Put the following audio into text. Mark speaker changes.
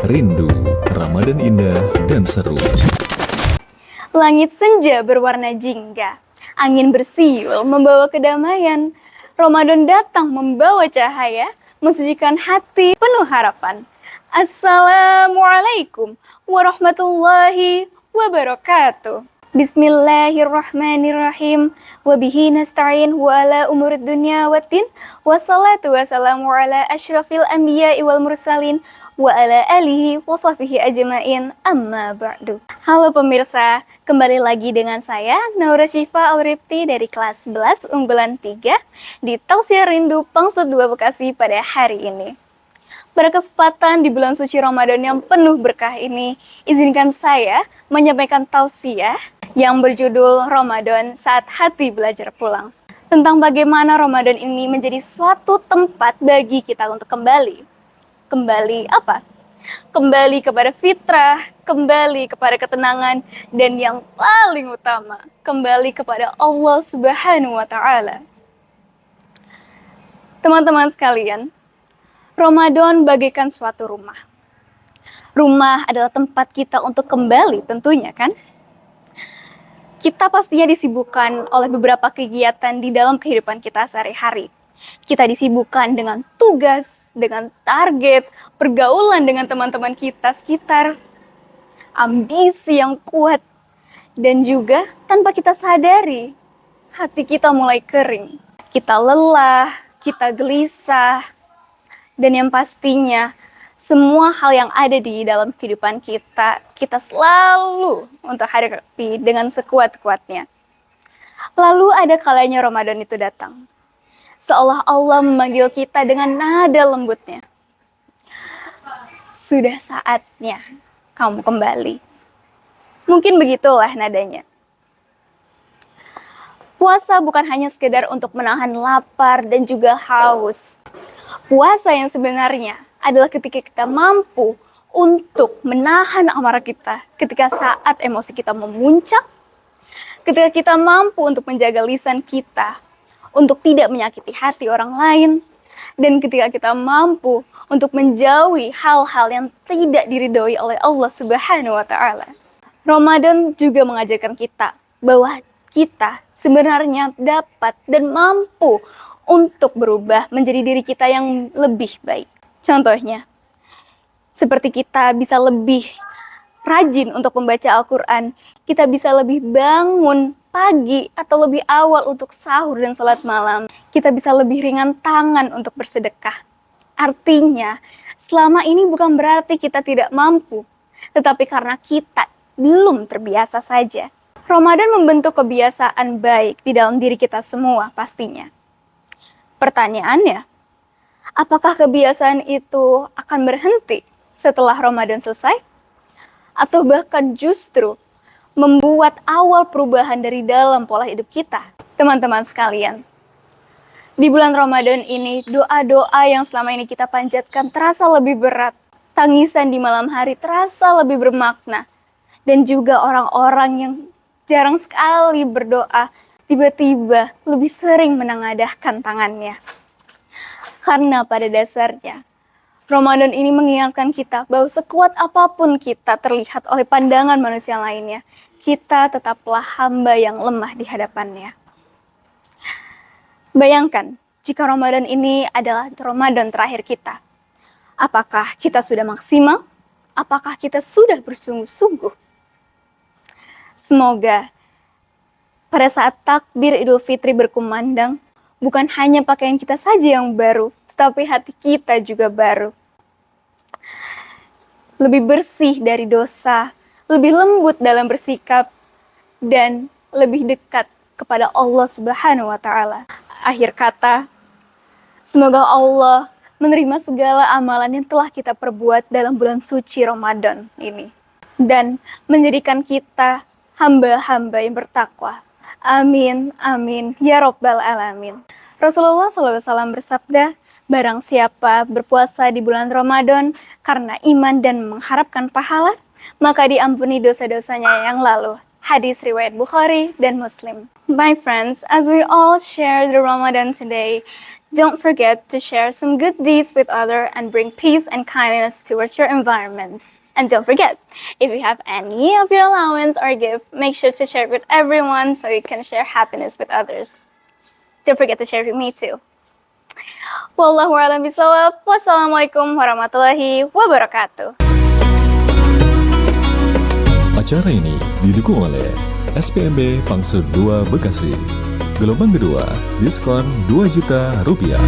Speaker 1: Rindu, Ramadan indah dan seru.
Speaker 2: Langit senja berwarna jingga, angin bersiul membawa kedamaian. Ramadan datang membawa cahaya, mensucikan hati penuh harapan. Assalamualaikum warahmatullahi wabarakatuh. Bismillahirrahmanirrahim. Wabihi nasta'in wa ala umurid dunya waddin. Wassalatu wassalamu ala asyrafil anbiya'i wal mursalin wa ala alihi wa sahbihi ajma'in, amma ba'du. Halo pemirsa, kembali lagi dengan saya Naura Syifa Al-Rifti dari kelas 11 unggulan 3 di Tausiah Rindu Pangsut 2 Bekasi pada hari ini. Pada kesempatan di bulan suci Ramadan yang penuh berkah ini, izinkan saya menyampaikan tausiah yang berjudul Ramadan Saat Hati Belajar Pulang. Tentang bagaimana Ramadan ini menjadi suatu tempat bagi kita untuk kembali. Kembali apa? Kembali kepada fitrah, kembali kepada ketenangan, dan yang paling utama, kembali kepada Allah Subhanahu wa Ta'ala. Teman-teman sekalian, Ramadan bagaikan suatu rumah. Rumah adalah tempat kita untuk kembali tentunya kan? Kita pastinya disibukkan oleh beberapa kegiatan di dalam kehidupan kita sehari-hari. Kita disibukkan dengan tugas, dengan target, pergaulan dengan teman-teman kita sekitar, ambisi yang kuat, dan juga tanpa kita sadari, hati kita mulai kering. Kita lelah, kita gelisah, dan yang pastinya, semua hal yang ada di dalam kehidupan kita, kita selalu untuk hadapi dengan sekuat-kuatnya. Lalu ada kalanya Ramadan itu datang. Seolah Allah memanggil kita dengan nada lembutnya. Sudah saatnya kamu kembali. Mungkin begitulah nadanya. Puasa bukan hanya sekedar untuk menahan lapar dan juga haus. Puasa yang sebenarnya adalah ketika kita mampu untuk menahan amarah kita ketika saat emosi kita memuncak, ketika kita mampu untuk menjaga lisan kita, untuk tidak menyakiti hati orang lain, dan ketika kita mampu untuk menjauhi hal-hal yang tidak diridhoi oleh Allah Subhanahu wa Ta'ala. Ramadan juga mengajarkan kita bahwa kita sebenarnya dapat dan mampu untuk berubah menjadi diri kita yang lebih baik. Contohnya, seperti kita bisa lebih rajin untuk membaca Al-Quran, kita bisa lebih bangun pagi atau lebih awal untuk sahur dan sholat malam. Kita bisa lebih ringan tangan untuk bersedekah. Artinya, selama ini bukan berarti kita tidak mampu, tetapi karena kita belum terbiasa saja. Ramadan membentuk kebiasaan baik di dalam diri kita semua pastinya. Pertanyaannya, apakah kebiasaan itu akan berhenti setelah Ramadan selesai? Atau bahkan justru membuat awal perubahan dari dalam pola hidup kita? Teman-teman sekalian, di bulan Ramadan ini doa-doa yang selama ini kita panjatkan terasa lebih berat. Tangisan di malam hari terasa lebih bermakna. Dan juga orang-orang yang jarang sekali berdoa tiba-tiba lebih sering menengadahkan tangannya. Karena pada dasarnya, Ramadan ini mengingatkan kita bahwa sekuat apapun kita terlihat oleh pandangan manusia lainnya, kita tetaplah hamba yang lemah di hadapannya. Bayangkan, jika Ramadan ini adalah Ramadan terakhir kita. Apakah kita sudah maksimal? Apakah kita sudah bersungguh-sungguh? Semoga pada saat takbir Idul Fitri berkumandang, bukan hanya pakaian kita saja yang baru, tetapi hati kita juga baru. Lebih bersih dari dosa, lebih lembut dalam bersikap, dan lebih dekat kepada Allah Subhanahu wa Ta'ala. Akhir kata, semoga Allah menerima segala amalan yang telah kita perbuat dalam bulan suci Ramadan ini, dan menjadikan kita hamba-hamba yang bertakwa. Amin, amin, ya Rabbal Alamin. Rasulullah SAW bersabda, barang siapa berpuasa di bulan Ramadan karena iman dan mengharapkan pahala, maka diampuni dosa-dosanya yang lalu. Hadis riwayat Bukhari dan Muslim. My friends, as we all share the Ramadan today, Don't forget to share some good deeds with others and bring peace and kindness towards your environment. And don't forget, if you have any of your allowance or gift, make sure to share it with everyone so you can share happiness with others. Don't forget to share it with me too. Wallahu a'lam bishawab. Wassalamualaikum warahmatullahi wabarakatuh.
Speaker 1: Acara ini didukung oleh SPMB Pangsut 2 Bekasi. Gelombang kedua, diskon 2 juta rupiah.